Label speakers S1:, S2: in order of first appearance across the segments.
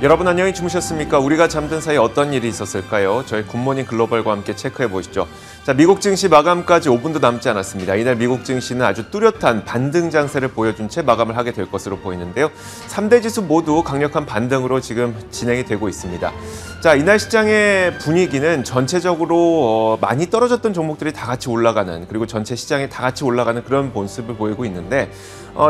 S1: 여러분 안녕히 주무셨습니까? 우리가 잠든 사이 어떤 일이 있었을까요? 저희 굿모닝 글로벌과 함께 체크해 보시죠. 자, 미국 증시 마감까지 5분도 남지 않았습니다. 이날 미국 증시는 아주 뚜렷한 반등 장세를 보여준 채 마감을 하게 될 것으로 보이는데요. 3대 지수 모두 강력한 반등으로 지금 진행이 되고 있습니다. 자, 이날 시장의 분위기는 전체적으로 많이 떨어졌던 종목들이 다 같이 올라가는, 그리고 전체 시장이 다 같이 올라가는 그런 모습을 보이고 있는데,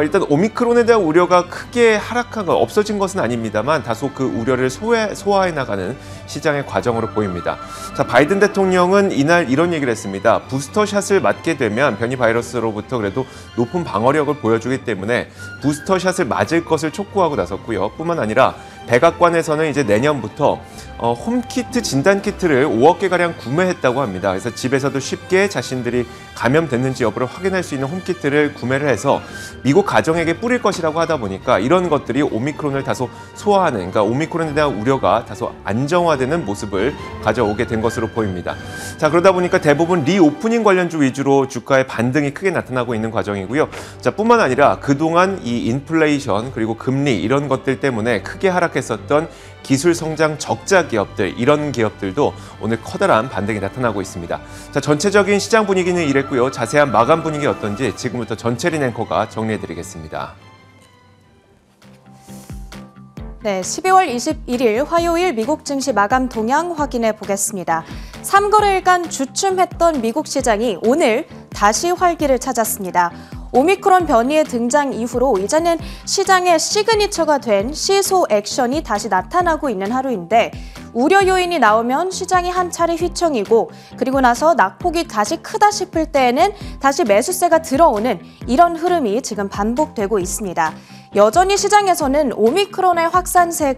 S1: 일단 오미크론에 대한 우려가 크게 하락한 건 없어진 것은 아닙니다만 다소 그 우려를 소화해 나가는 시장의 과정으로 보입니다. 자, 바이든 대통령은 이날 이런 얘기를 했습니다. 부스터샷을 맞게 되면 변이 바이러스로부터 그래도 높은 방어력을 보여주기 때문에 부스터샷을 맞을 것을 촉구하고 나섰고요. 뿐만 아니라 백악관에서는 이제 내년부터 홈키트 진단키트를 5억 개가량 구매했다고 합니다. 그래서 집에서도 쉽게 자신들이 감염됐는지 여부를 확인할 수 있는 홈키트를 구매를 해서 미국 가정에게 뿌릴 것이라고 하다 보니까 이런 것들이 오미크론을 다소 소화하는, 그러니까 오미크론에 대한 우려가 다소 안정화되는 모습을 가져오게 된 것으로 보입니다. 자, 그러다 보니까 대부분 리오프닝 관련주 위주로 주가의 반등이 크게 나타나고 있는 과정이고요. 자, 뿐만 아니라 그동안 이 인플레이션 그리고 금리 이런 것들 때문에 크게 하락했었던 기술 성장 적자 기업들, 이런 기업들도 오늘 커다란 반등이 나타나고 있습니다. 자, 전체적인 시장 분위기는 이랬고요. 자세한 마감 분위기 어떤지 지금부터 전채린 앵커가 정리해드리겠습니다.
S2: 네, 12월 21일 화요일 미국 증시 마감 동향 확인해 보겠습니다. 3거래일간 주춤했던 미국 시장이 오늘 다시 활기를 찾았습니다. 오미크론 변이의 등장 이후로 이제는 시장의 시그니처가 된 시소 액션이 다시 나타나고 있는 하루인데, 우려 요인이 나오면 시장이 한 차례 휘청이고, 그리고 나서 낙폭이 다시 크다 싶을 때에는 다시 매수세가 들어오는 이런 흐름이 지금 반복되고 있습니다. 여전히 시장에서는 오미크론의 확산세에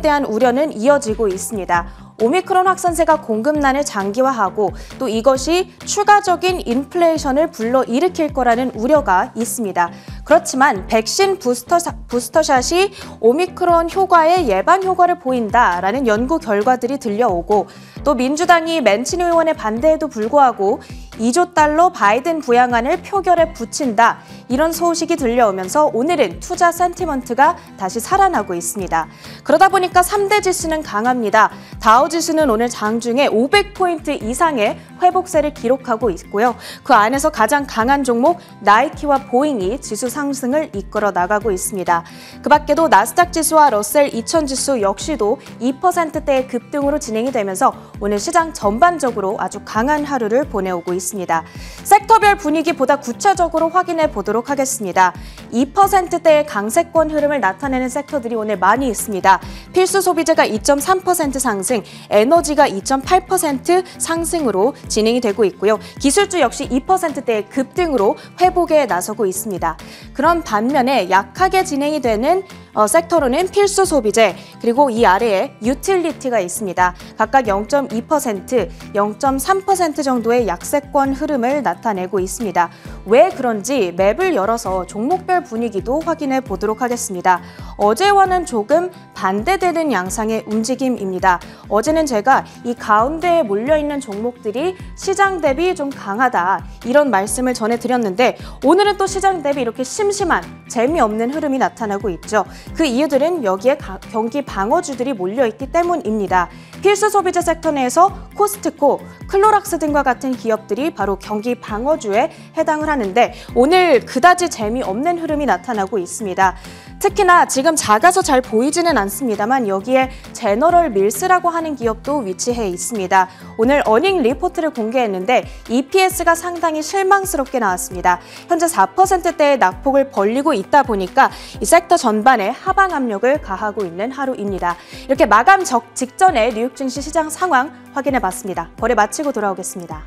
S2: 대한 우려는 이어지고 있습니다. 오미크론 확산세가 공급난을 장기화하고 또 이것이 추가적인 인플레이션을 불러일으킬 거라는 우려가 있습니다. 그렇지만 백신 부스터샷이 오미크론 효과의 예방 효과를 보인다라는 연구 결과들이 들려오고, 또 민주당이 맨친 의원의 반대에도 불구하고 2조 달러 바이든 부양안을 표결에 붙인다, 이런 소식이 들려오면서 오늘은 투자 센티먼트가 다시 살아나고 있습니다. 그러다 보니까 3대 지수는 강합니다. 다우지수는 오늘 장중에 500포인트 이상의 회복세를 기록하고 있고요. 그 안에서 가장 강한 종목 나이키와 보잉이 지수 상승을 이끌어 나가고 있습니다. 그 밖에도 나스닥 지수와 러셀 2000 지수 역시도 2%대의 급등으로 진행이 되면서 오늘 시장 전반적으로 아주 강한 하루를 보내오고 있습니다. 섹터별 분위기보다 구체적으로 확인해 보도록 하겠습니다. 2%대의 강세권 흐름을 나타내는 섹터들이 오늘 많이 있습니다. 필수 소비재가 2.3% 상승, 에너지가 2.8% 상승으로 진행이 되고 있고요. 기술주 역시 2%대의 급등으로 회복에 나서고 있습니다. 그런 반면에 약하게 진행이 되는 섹터로는 필수 소비재, 그리고 이 아래에 유틸리티가 있습니다. 각각 0.2%, 0.3% 정도의 약세권 흐름을 나타내고 있습니다. 왜 그런지 맵을 열어서 종목별 분위기도 확인해 보도록 하겠습니다. 어제와는 조금 반대되는 양상의 움직임입니다. 어제는 제가 이 가운데에 몰려있는 종목들이 시장 대비 좀 강하다, 이런 말씀을 전해드렸는데, 오늘은 또 시장 대비 이렇게 심심한, 재미없는 흐름이 나타나고 있죠. 그 이유들은 여기에 경기 방어주들이 몰려있기 때문입니다. 필수 소비재 섹터 내에서 코스트코, 클로락스 등과 같은 기업들이 바로 경기 방어주에 해당을 하는데, 오늘 그다지 재미없는 흐름이 나타나고 있습니다. 특히나 지금 작아서 잘 보이지는 않습니다만 여기에 제너럴 밀스라고 하는 기업도 위치해 있습니다. 오늘 어닝 리포트를 공개했는데 EPS가 상당히 실망스럽게 나왔습니다. 현재 4%대의 낙폭을 벌리고 있다 보니까 이 섹터 전반에 하방 압력을 가하고 있는 하루입니다. 이렇게 마감 직전에 뉴욕 증시 시장 상황 확인해 봤습니다. 거래 마치고 돌아오겠습니다.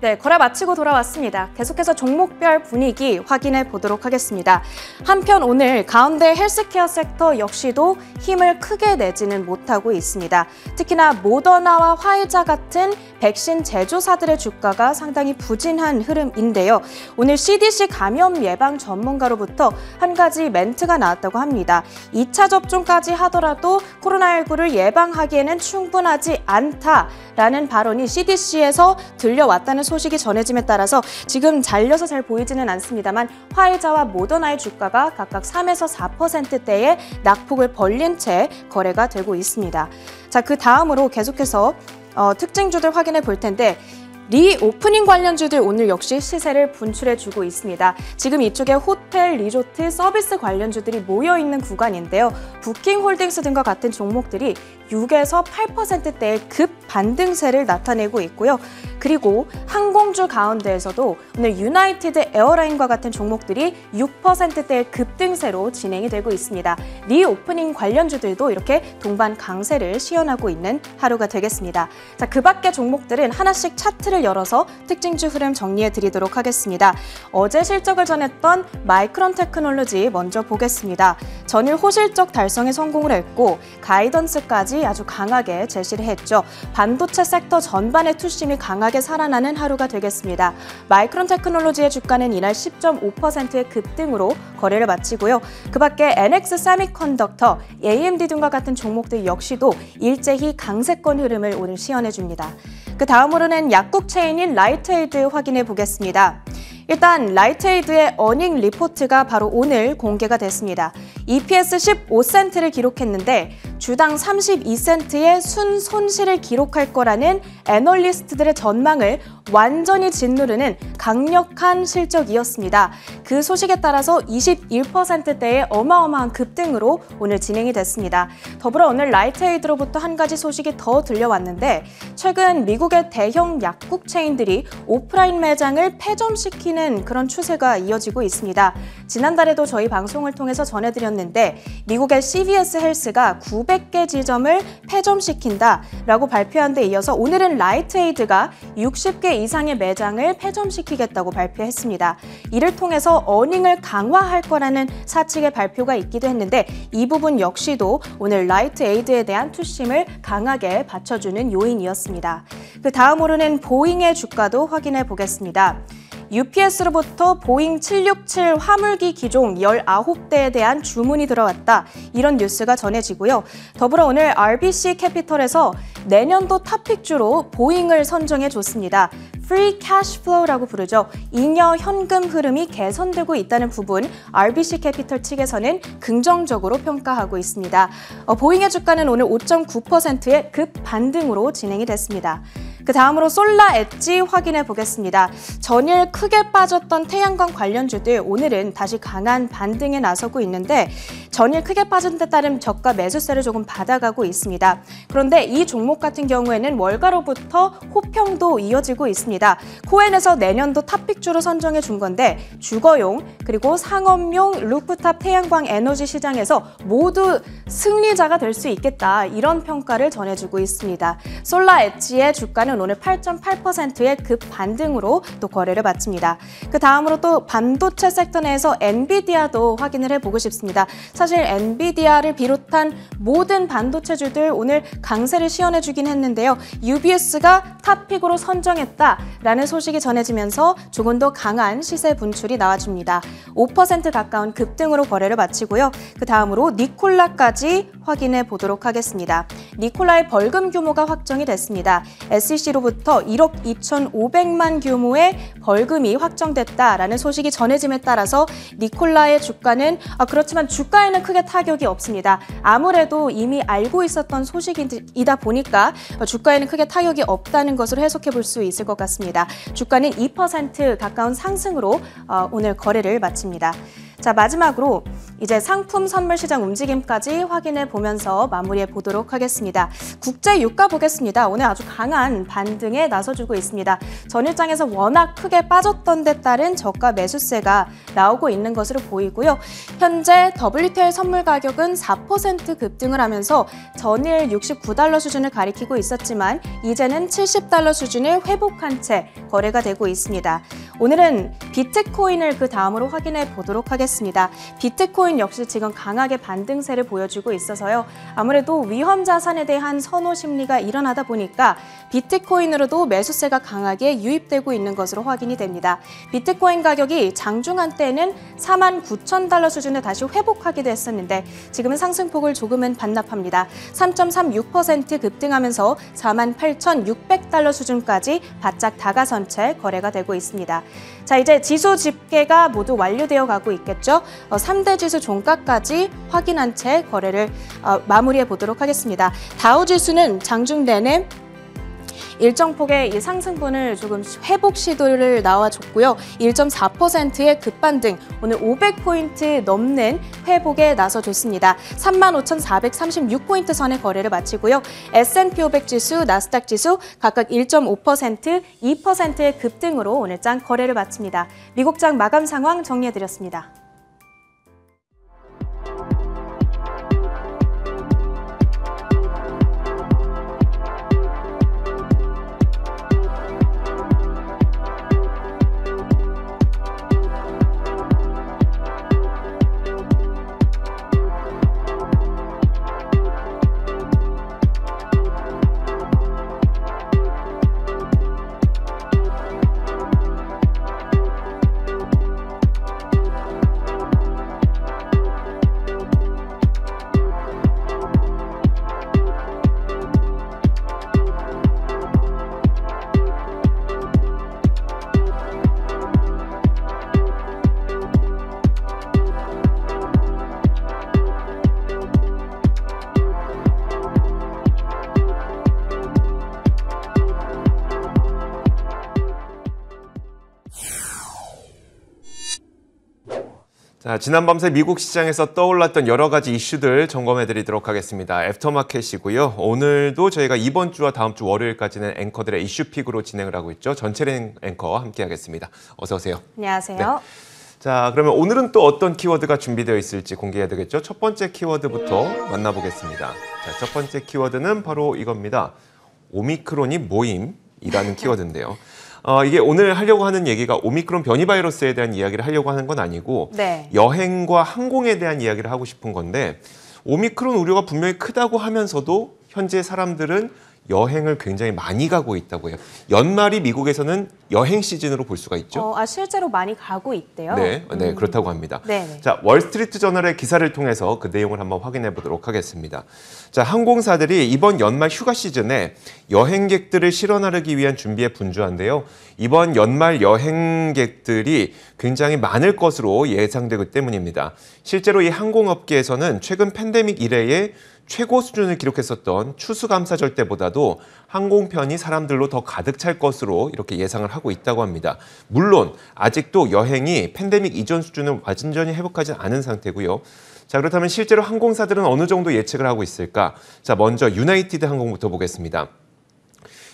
S2: 네, 네, 거래 마치고 돌아왔습니다. 계속해서 종목별 분위기 확인해 보도록 하겠습니다. 한편 오늘 가운데 헬스케어 섹터 역시도 힘을 크게 내지는 못하고 있습니다. 특히나 모더나와 화이자 같은 백신 제조사들의 주가가 상당히 부진한 흐름인데요. 오늘 CDC 감염 예방 전문가로부터 한 가지 멘트가 나왔다고 합니다. 2차 접종까지 하더라도 코로나19를 예방하기에는 충분하지 않다라는 발언이 CDC에서 들려왔다는 소식이 전해짐에 따라서 지금 잘려서 잘 보이지는 않습니다만 화이자와 모더나의 주가가 각각 3에서 4%대의 낙폭을 벌린 채 거래가 되고 있습니다. 자, 그 다음으로 계속해서 특징주들 확인해 볼 텐데 리오프닝 관련주들 오늘 역시 시세를 분출해주고 있습니다. 지금 이쪽에 호텔, 리조트, 서비스 관련주들이 모여있는 구간인데요. 부킹홀딩스 등과 같은 종목들이 6에서 8%대의 급 반등세를 나타내고 있고요. 그리고 항공주 가운데에서도 오늘 유나이티드 에어라인과 같은 종목들이 6%대의 급등세로 진행이 되고 있습니다. 리오프닝 관련주들도 이렇게 동반 강세를 시현하고 있는 하루가 되겠습니다. 자, 그 밖의 종목들은 하나씩 차트를 열어서 특징주 흐름 정리해 드리도록 하겠습니다. 어제 실적을 전했던 마이크론 테크놀로지 먼저 보겠습니다. 전일 호실적 달성에 성공을 했고 가이던스까지 아주 강하게 제시를 했죠. 반도체 섹터 전반의 투심이 강하게 살아나는 하루가 되겠습니다. 마이크론 테크놀로지의 주가는 이날 10.5%의 급등으로 거래를 마치고요. 그 밖에 NX 세미컨덕터, AMD 등과 같은 종목들 역시도 일제히 강세권 흐름을 오늘 시연해 줍니다. 그 다음으로는 약국 체인인 라이트에이드 확인해 보겠습니다. 일단 라이트에이드의 어닝 리포트가 바로 오늘 공개가 됐습니다. EPS 15센트를 기록했는데 주당 32센트의 순손실을 기록할 거라는 애널리스트들의 전망을 완전히 짓누르는 강력한 실적이었습니다. 그 소식에 따라서 21%대의 어마어마한 급등으로 오늘 진행이 됐습니다. 더불어 오늘 라이트에이드로부터 한 가지 소식이 더 들려왔는데 최근 미국의 대형 약국 체인들이 오프라인 매장을 폐점시키는 그런 추세가 이어지고 있습니다. 지난달에도 저희 방송을 통해서 전해드렸는데 미국의 CVS 헬스가 900개 지점을 폐점시킨다라고 발표한 데 이어서 오늘은 라이트에이드가 60개 이상의 매장을 폐점시키겠다고 발표했습니다. 이를 통해서 어닝을 강화할 거라는 사측의 발표가 있기도 했는데 이 부분 역시도 오늘 라이트에이드에 대한 투심을 강하게 받쳐주는 요인이었습니다. 그 다음으로는 보잉의 주가도 확인해 보겠습니다. UPS로부터 보잉 767 화물기 기종 19대에 대한 주문이 들어왔다. 이런 뉴스가 전해지고요. 더불어 오늘 RBC 캐피털에서 내년도 탑픽주로 보잉을 선정해 줬습니다. Free Cash Flow라고 부르죠. 잉여 현금 흐름이 개선되고 있다는 부분 RBC 캐피털 측에서는 긍정적으로 평가하고 있습니다. 보잉의 주가는 오늘 5.9%의 급 반등으로 진행이 됐습니다. 그 다음으로 솔라 엣지 확인해 보겠습니다. 전일 크게 빠졌던 태양광 관련주들 오늘은 다시 강한 반등에 나서고 있는데 전일 크게 빠진 데 따른 저가 매수세를 조금 받아가고 있습니다. 그런데 이 종목 같은 경우에는 월가로부터 호평도 이어지고 있습니다. 코엔에서 내년도 탑픽주로 선정해 준 건데 주거용 그리고 상업용 루프탑 태양광 에너지 시장에서 모두 승리자가 될 수 있겠다. 이런 평가를 전해주고 있습니다. 솔라 엣지의 주가는 오늘 8.8%의 급 반등으로 또 거래를 마칩니다. 그 다음으로 또 반도체 섹터 내에서 엔비디아도 확인을 해보고 싶습니다. 사실 엔비디아를 비롯한 모든 반도체주들 오늘 강세를 시연해주긴 했는데요. UBS가 탑픽으로 선정했다라는 소식이 전해지면서 조금 더 강한 시세 분출이 나와줍니다. 5% 가까운 급등으로 거래를 마치고요. 그 다음으로 니콜라까지 확인해 보도록 하겠습니다. 니콜라의 벌금 규모가 확정이 됐습니다. SEC로부터 1억 2,500만 규모의 벌금이 확정됐다라는 소식이 전해짐에 따라서 니콜라의 주가는 그렇지만 주가에는 크게 타격이 없습니다. 아무래도 이미 알고 있었던 소식이다 보니까 주가에는 크게 타격이 없다는 것으로 해석해 볼 수 있을 것 같습니다. 주가는 2% 가까운 상승으로 오늘 거래를 마칩니다. 자, 마지막으로 이제 상품 선물 시장 움직임까지 확인해 보면서 마무리해 보도록 하겠습니다. 국제 유가 보겠습니다. 오늘 아주 강한 반등에 나서주고 있습니다. 전일장에서 워낙 크게 빠졌던 데 따른 저가 매수세가 나오고 있는 것으로 보이고요. 현재 WTI 선물 가격은 4% 급등을 하면서 전일 69달러 수준을 가리키고 있었지만 이제는 70달러 수준을 회복한 채 거래가 되고 있습니다. 오늘은 비트코인을 그 다음으로 확인해 보도록 하겠습니다. 비트코인 역시 지금 강하게 반등세를 보여주고 있어서요. 아무래도 위험 자산에 대한 선호 심리가 일어나다 보니까 비트코인으로도 매수세가 강하게 유입되고 있는 것으로 확인이 됩니다. 비트코인 가격이 장중 한때는 49,000달러 수준에 다시 회복하기도 했었는데 지금은 상승폭을 조금은 반납합니다. 3.36% 급등하면서 48,600달러 수준까지 바짝 다가선 채 거래가 되고 있습니다. 자, 이제 지수 집계가 모두 완료되어 가고 있겠죠. 3대 지수 종가까지 확인한 채 거래를 마무리해 보도록 하겠습니다. 다우 지수는 장중 내내 일정 폭의 이 상승분을 조금 회복 시도를 나와줬고요. 1.4%의 급반등, 오늘 500포인트 넘는 회복에 나서줬습니다. 35,436포인트 선의 거래를 마치고요. S&P 500 지수, 나스닥 지수 각각 1.5%, 2%의 급등으로 오늘장 거래를 마칩니다. 미국장 마감 상황 정리해드렸습니다.
S1: 자, 지난 밤새 미국 시장에서 떠올랐던 여러 가지 이슈들 점검해드리도록 하겠습니다. 애프터마켓이고요. 오늘도 저희가 이번 주와 다음 주 월요일까지는 앵커들의 이슈픽으로 진행을 하고 있죠. 전채린 앵커와 함께하겠습니다. 어서 오세요.
S2: 안녕하세요.
S1: 네. 자, 그러면 오늘은 또 어떤 키워드가 준비되어 있을지 공개해야 되겠죠. 첫 번째 키워드부터 만나보겠습니다. 자, 첫 번째 키워드는 바로 이겁니다. 오미크론이 모임이라는 키워드인데요. 이게 오늘 하려고 하는 얘기가 오미크론 변이 바이러스에 대한 이야기를 하려고 하는 건 아니고
S2: 네.
S1: 여행과 항공에 대한 이야기를 하고 싶은 건데 오미크론 우려가 분명히 크다고 하면서도 현재 사람들은 여행을 굉장히 많이 가고 있다고 해요. 연말이 미국에서는 여행 시즌으로 볼 수가 있죠.
S2: 실제로 많이 가고 있대요.
S1: 네, 그렇다고 합니다.
S2: 네네.
S1: 자, 월스트리트 저널의 기사를 통해서 그 내용을 한번 확인해 보도록 하겠습니다. 자, 항공사들이 이번 연말 휴가 시즌에 여행객들을 실어 나르기 위한 준비에 분주한데요. 이번 연말 여행객들이 굉장히 많을 것으로 예상되기 때문입니다. 실제로 이 항공업계에서는 최근 팬데믹 이래에 최고 수준을 기록했었던 추수감사절 때보다도 항공편이 사람들로 더 가득 찰 것으로 이렇게 예상을 하고 있다고 합니다. 물론 아직도 여행이 팬데믹 이전 수준을 완전히 회복하지 않은 상태고요. 자, 그렇다면 실제로 항공사들은 어느 정도 예측을 하고 있을까? 자, 먼저 유나이티드 항공부터 보겠습니다.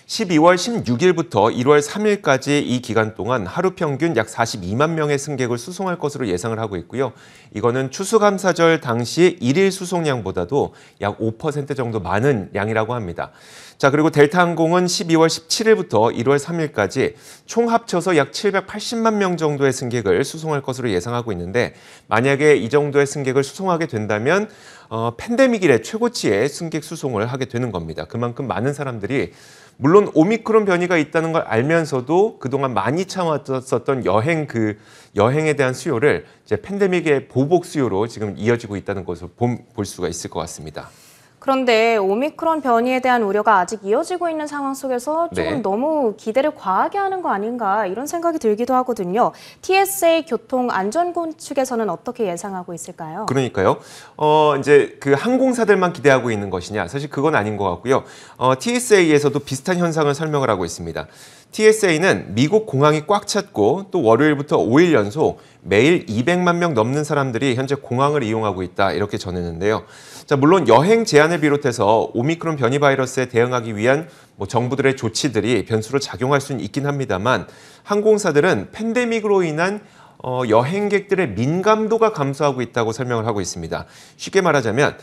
S1: 12월 16일부터 1월 3일까지 이 기간 동안 하루 평균 약 42만 명의 승객을 수송할 것으로 예상을 하고 있고요. 이거는 추수감사절 당시 일일 수송량보다도 약 5% 정도 많은 양이라고 합니다. 자, 그리고 델타항공은 12월 17일부터 1월 3일까지 총 합쳐서 약 780만 명 정도의 승객을 수송할 것으로 예상하고 있는데 만약에 이 정도의 승객을 수송하게 된다면 팬데믹 이래 최고치의 승객 수송을 하게 되는 겁니다. 그만큼 많은 사람들이 물론 오미크론 변이가 있다는 걸 알면서도 그동안 많이 참았었던 여행에 대한 수요를 이제 팬데믹의 보복 수요로 지금 이어지고 있다는 것을 볼 수가 있을 것 같습니다.
S2: 그런데 오미크론 변이에 대한 우려가 아직 이어지고 있는 상황 속에서 조금 너무 기대를 과하게 하는 거 아닌가 이런 생각이 들기도 하거든요. TSA 교통안전군 측에서는 어떻게 예상하고 있을까요?
S1: 그러니까요. 이제 그 항공사들만 기대하고 있는 것이냐? 사실 그건 아닌 것 같고요. TSA에서도 비슷한 현상을 설명을 하고 있습니다. TSA는 미국 공항이 꽉 찼고 또 월요일부터 5일 연속 매일 200만 명 넘는 사람들이 현재 공항을 이용하고 있다 이렇게 전했는데요. 자, 물론 여행 제한을 비롯해서 오미크론 변이 바이러스에 대응하기 위한 정부들의 조치들이 변수로 작용할 수는 있긴 합니다만 항공사들은 팬데믹으로 인한 여행객들의 민감도가 감소하고 있다고 설명을 하고 있습니다. 쉽게 말하자면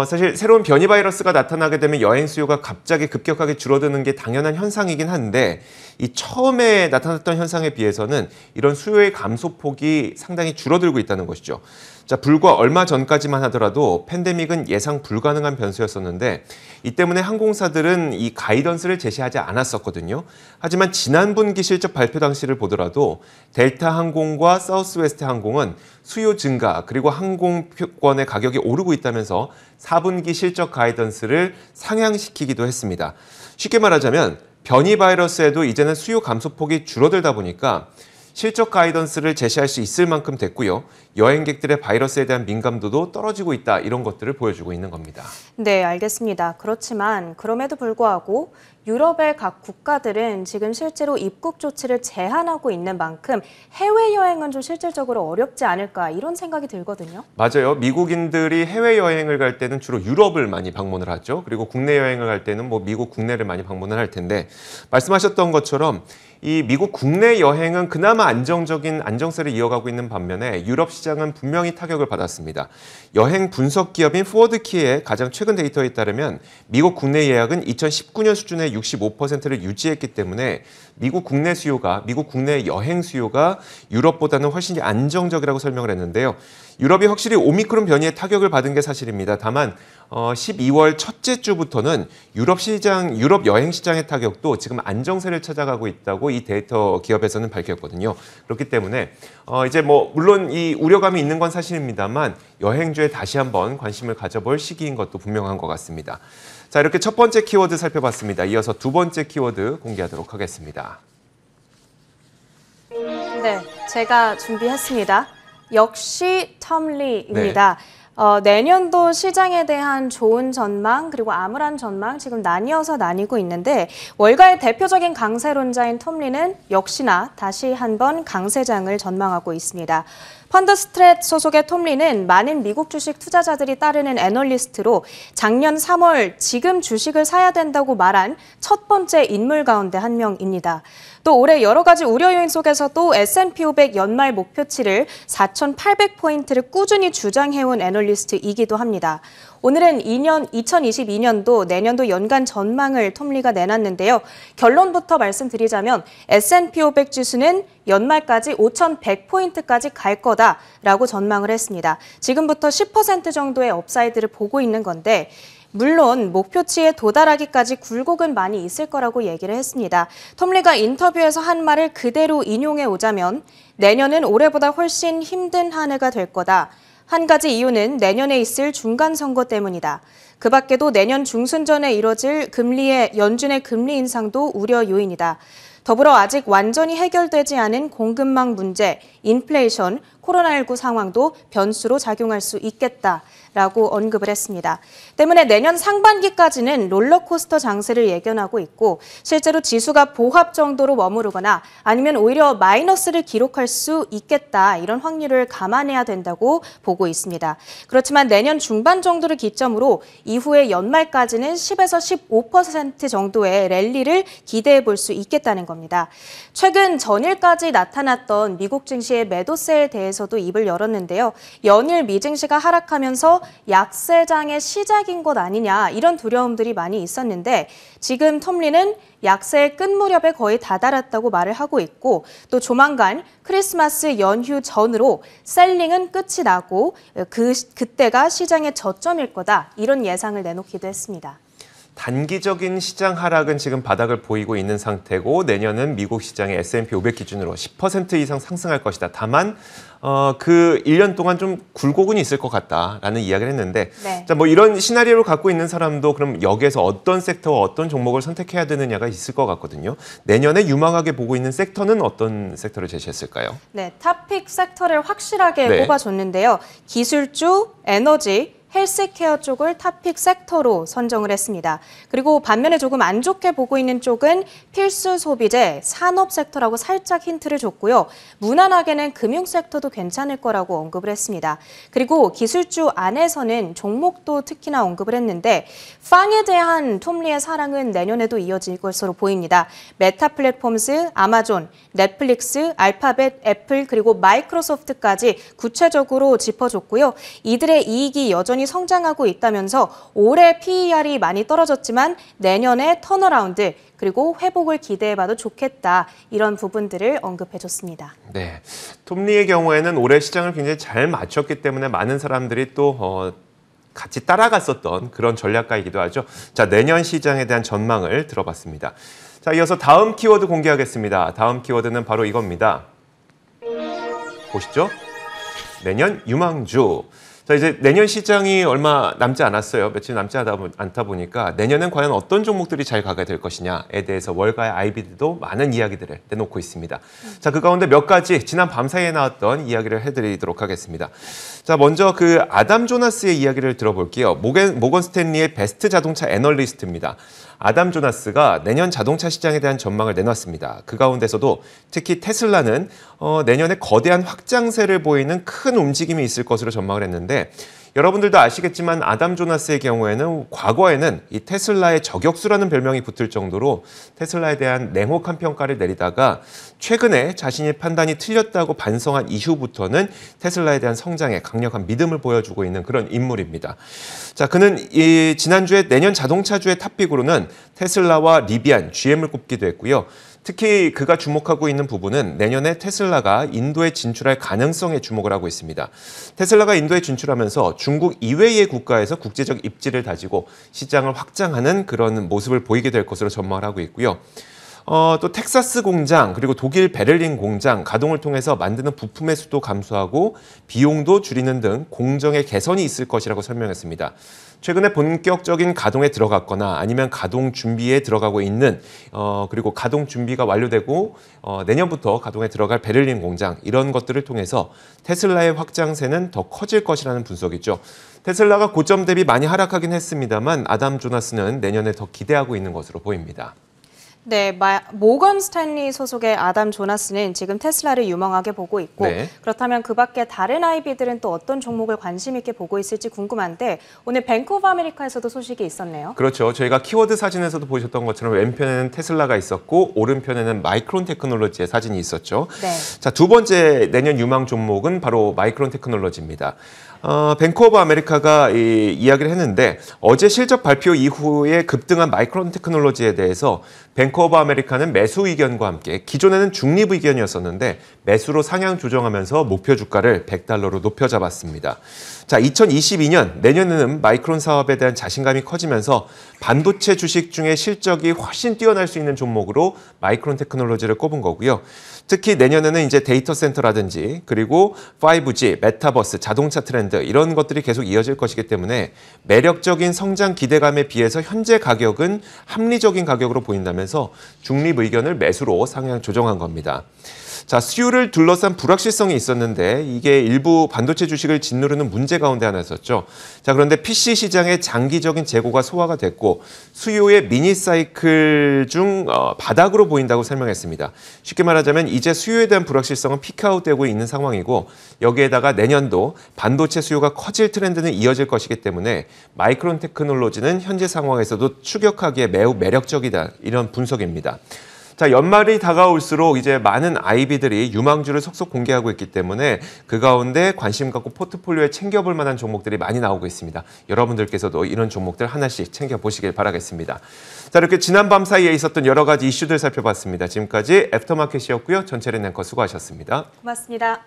S1: 사실 새로운 변이 바이러스가 나타나게 되면 여행 수요가 갑자기 급격하게 줄어드는 게 당연한 현상이긴 한데 이 처음에 나타났던 현상에 비해서는 이런 수요의 감소폭이 상당히 줄어들고 있다는 것이죠. 자, 불과 얼마 전까지만 하더라도 팬데믹은 예상 불가능한 변수였었는데 이 때문에 항공사들은 이 가이던스를 제시하지 않았었거든요. 하지만 지난 분기 실적 발표 당시를 보더라도 델타 항공과 사우스웨스트 항공은 수요 증가 그리고 항공권의 가격이 오르고 있다면서 4분기 실적 가이던스를 상향시키기도 했습니다. 쉽게 말하자면 변이 바이러스에도 이제는 수요 감소폭이 줄어들다 보니까 실적 가이던스를 제시할 수 있을 만큼 됐고요. 여행객들의 바이러스에 대한 민감도도 떨어지고 있다. 이런 것들을 보여주고 있는 겁니다.
S2: 네, 알겠습니다. 그렇지만 그럼에도 불구하고 유럽의 각 국가들은 지금 실제로 입국 조치를 제한하고 있는 만큼 해외여행은 좀 실질적으로 어렵지 않을까 이런 생각이 들거든요.
S1: 맞아요. 미국인들이 해외여행을 갈 때는 주로 유럽을 많이 방문을 하죠. 그리고 국내 여행을 갈 때는 미국 국내를 많이 방문을 할 텐데 말씀하셨던 것처럼 이 미국 국내 여행은 그나마 안정세를 이어가고 있는 반면에 유럽 시장은 분명히 타격을 받았습니다. 여행 분석 기업인 포워드키의 가장 최근 데이터에 따르면 미국 국내 예약은 2019년 수준의 65%를 유지했기 때문에 미국 국내 여행 수요가 유럽보다는 훨씬 안정적이라고 설명을 했는데요. 유럽이 확실히 오미크론 변이의 타격을 받은 게 사실입니다. 다만 12월 첫째 주부터는 유럽 여행 시장의 타격도 지금 안정세를 찾아가고 있다고 이 데이터 기업에서는 밝혔거든요. 그렇기 때문에 이제 물론 이 우려감이 있는 건 사실입니다만 여행주에 다시 한번 관심을 가져볼 시기인 것도 분명한 것 같습니다. 자, 이렇게 첫 번째 키워드 살펴봤습니다. 이어서 두 번째 키워드 공개하도록 하겠습니다.
S2: 네, 제가 준비했습니다. 역시 텀리입니다. 내년도 시장에 대한 좋은 전망 그리고 암울한 전망 지금 나뉘어서 나뉘고 있는데 월가의 대표적인 강세론자인 톰리는 역시나 다시 한번 강세장을 전망하고 있습니다. 펀드스트랩 소속의 톰리는 많은 미국 주식 투자자들이 따르는 애널리스트로 작년 3월 지금 주식을 사야 된다고 말한 첫 번째 인물 가운데 한 명입니다. 또 올해 여러 가지 우려 요인 속에서도 S&P 500 연말 목표치를 4,800포인트를 꾸준히 주장해온 애널리스트이기도 합니다. 오늘은 2022년도 내년도 연간 전망을 톰리가 내놨는데요. 결론부터 말씀드리자면 S&P 500 지수는 연말까지 5,100포인트까지 갈 거다라고 전망을 했습니다. 지금부터 10% 정도의 업사이드를 보고 있는 건데 물론 목표치에 도달하기까지 굴곡은 많이 있을 거라고 얘기를 했습니다. 톰리가 인터뷰에서 한 말을 그대로 인용해 오자면 내년은 올해보다 훨씬 힘든 한 해가 될 거다. 한 가지 이유는 내년에 있을 중간선거 때문이다. 그 밖에도 내년 중순 전에 이뤄질 연준의 금리 인상도 우려 요인이다. 더불어 아직 완전히 해결되지 않은 공급망 문제, 인플레이션, 코로나19 상황도 변수로 작용할 수 있겠다라고 언급을 했습니다. 때문에 내년 상반기까지는 롤러코스터 장세를 예견하고 있고 실제로 지수가 보합 정도로 머무르거나 아니면 오히려 마이너스를 기록할 수 있겠다 이런 확률을 감안해야 된다고 보고 있습니다. 그렇지만 내년 중반 정도를 기점으로 이후에 연말까지는 10에서 15% 정도의 랠리를 기대해 볼 수 있겠다는 겁니다. 최근 전일까지 나타났던 미국 증시의 매도세에 대해서도 입을 열었는데요. 연일 미증시가 하락하면서 약세장의 시작인 것 아니냐 이런 두려움들이 많이 있었는데 지금 톰리는 약세의 끝 무렵에 거의 다다랐다고 말을 하고 있고 또 조만간 크리스마스 연휴 전으로 셀링은 끝이 나고 그때가 시장의 저점일 거다 이런 예상을 내놓기도 했습니다.
S1: 단기적인 시장 하락은 지금 바닥을 보이고 있는 상태고 내년은 미국 시장의 S&P 500 기준으로 10% 이상 상승할 것이다. 다만 그 1년 동안 좀 굴곡은 있을 것 같다라는 이야기를 했는데
S2: 네.
S1: 자, 이런 시나리오를 갖고 있는 사람도 그럼 여기에서 어떤 섹터와 어떤 종목을 선택해야 되느냐가 있을 것 같거든요. 내년에 유망하게 보고 있는 섹터는 어떤 섹터를 제시했을까요?
S2: 네, 탑픽 섹터를 확실하게
S1: 네.
S2: 꼽아줬는데요. 기술주, 에너지, 헬스케어 쪽을 탑픽 섹터로 선정을 했습니다. 그리고 반면에 조금 안 좋게 보고 있는 쪽은 필수 소비재, 산업 섹터라고 살짝 힌트를 줬고요. 무난하게는 금융 섹터도 괜찮을 거라고 언급을 했습니다. 그리고 기술주 안에서는 종목도 특히나 언급을 했는데 팡에 대한 톰리의 사랑은 내년에도 이어질 것으로 보입니다. 메타 플랫폼스, 아마존, 넷플릭스, 알파벳, 애플 그리고 마이크로소프트까지 구체적으로 짚어줬고요. 이들의 이익이 여전히 성장하고 있다면서 올해 PER이 많이 떨어졌지만 내년에 턴어라운드 그리고 회복을 기대해봐도 좋겠다. 이런 부분들을 언급해줬습니다.
S1: 네, 톰리의 경우에는 올해 시장을 굉장히 잘 맞췄기 때문에 많은 사람들이 또 같이 따라갔었던 그런 전략가이기도 하죠. 자, 내년 시장에 대한 전망을 들어봤습니다. 자, 이어서 다음 키워드 공개하겠습니다. 다음 키워드는 바로 이겁니다. 보시죠. 내년 유망주. 자, 이제 내년 시장이 얼마 남지 않았어요. 며칠 남지 않다 보니까 내년엔 과연 어떤 종목들이 잘 가게 될 것이냐에 대해서 월가의 아이비드도 많은 이야기들을 내놓고 있습니다. 자, 그 가운데 몇 가지 지난 밤 사이에 나왔던 이야기를 해드리도록 하겠습니다. 자, 먼저 그 아담 조나스의 이야기를 들어볼게요. 모건 스탠리의 베스트 자동차 애널리스트입니다. 아담 조나스가 내년 자동차 시장에 대한 전망을 내놨습니다. 그 가운데서도 특히 테슬라는 내년에 거대한 확장세를 보이는 큰 움직임이 있을 것으로 전망을 했는데 여러분들도 아시겠지만 아담 조나스의 경우에는 과거에는 이 테슬라의 저격수라는 별명이 붙을 정도로 테슬라에 대한 냉혹한 평가를 내리다가 최근에 자신의 판단이 틀렸다고 반성한 이후부터는 테슬라에 대한 성장에 강력한 믿음을 보여주고 있는 그런 인물입니다. 자, 그는 지난주에 내년 자동차주의 탑픽으로는 테슬라와 리비안, GM을 꼽기도 했고요. 특히 그가 주목하고 있는 부분은 내년에 테슬라가 인도에 진출할 가능성에 주목을 하고 있습니다. 테슬라가 인도에 진출하면서 중국 이외의 국가에서 국제적 입지를 다지고 시장을 확장하는 그런 모습을 보이게 될 것으로 전망을 하고 있고요. 또 텍사스 공장 그리고 독일 베를린 공장 가동을 통해서 만드는 부품의 수도 감소하고 비용도 줄이는 등 공정의 개선이 있을 것이라고 설명했습니다. 최근에 본격적인 가동에 들어갔거나 아니면 가동 준비에 들어가고 있는 그리고 가동 준비가 완료되고 내년부터 가동에 들어갈 베를린 공장 이런 것들을 통해서 테슬라의 확장세는 더 커질 것이라는 분석이죠. 테슬라가 고점 대비 많이 하락하긴 했습니다만 아담 조나스는 내년에 더 기대하고 있는 것으로 보입니다.
S2: 네, 모건 스탠리 소속의 아담 조나스는 지금 테슬라를 유망하게 보고 있고
S1: 네.
S2: 그렇다면 그 밖에 다른 아이비들은 또 어떤 종목을 관심 있게 보고 있을지 궁금한데 오늘 뱅크 오브 아메리카에서도 소식이 있었네요.
S1: 그렇죠. 저희가 키워드 사진에서도 보셨던 것처럼 왼편에는 테슬라가 있었고 오른편에는 마이크론 테크놀로지의 사진이 있었죠.
S2: 네.
S1: 자, 두 번째 내년 유망 종목은 바로 마이크론 테크놀로지입니다. 뱅크 오브 아메리카가 이야기를 했는데 어제 실적 발표 이후에 급등한 마이크론 테크놀로지에 대해서 뱅크 오브 아메리카는 매수 의견과 함께 기존에는 중립 의견이었었는데 매수로 상향 조정하면서 목표 주가를 $100로 높여 잡았습니다. 자, 2022년 내년에는 마이크론 사업에 대한 자신감이 커지면서 반도체 주식 중에 실적이 훨씬 뛰어날 수 있는 종목으로 마이크론 테크놀로지를 꼽은 거고요. 특히 내년에는 이제 데이터 센터라든지 그리고 5G, 메타버스, 자동차 트렌드 이런 것들이 계속 이어질 것이기 때문에 매력적인 성장 기대감에 비해서 현재 가격은 합리적인 가격으로 보인다면서 중립 의견을 매수로 상향 조정한 겁니다. 자, 수요를 둘러싼 불확실성이 있었는데 이게 일부 반도체 주식을 짓누르는 문제 가운데 하나였었죠. 자, 그런데 PC 시장의 장기적인 재고가 소화가 됐고 수요의 미니 사이클 중 바닥으로 보인다고 설명했습니다. 쉽게 말하자면 이제 수요에 대한 불확실성은 피크아웃되고 있는 상황이고 여기에다가 내년도 반도체 수요가 커질 트렌드는 이어질 것이기 때문에 마이크론 테크놀로지는 현재 상황에서도 추격하기에 매우 매력적이다 이런 분석입니다. 자, 연말이 다가올수록 이제 많은 아이비들이 유망주를 속속 공개하고 있기 때문에 그 가운데 관심 갖고 포트폴리오에 챙겨볼 만한 종목들이 많이 나오고 있습니다. 여러분들께서도 이런 종목들 하나씩 챙겨보시길 바라겠습니다. 자, 이렇게 지난밤 사이에 있었던 여러 가지 이슈들 살펴봤습니다. 지금까지 애프터마켓이었고요. 전철인 앵커 수고하셨습니다.
S2: 고맙습니다.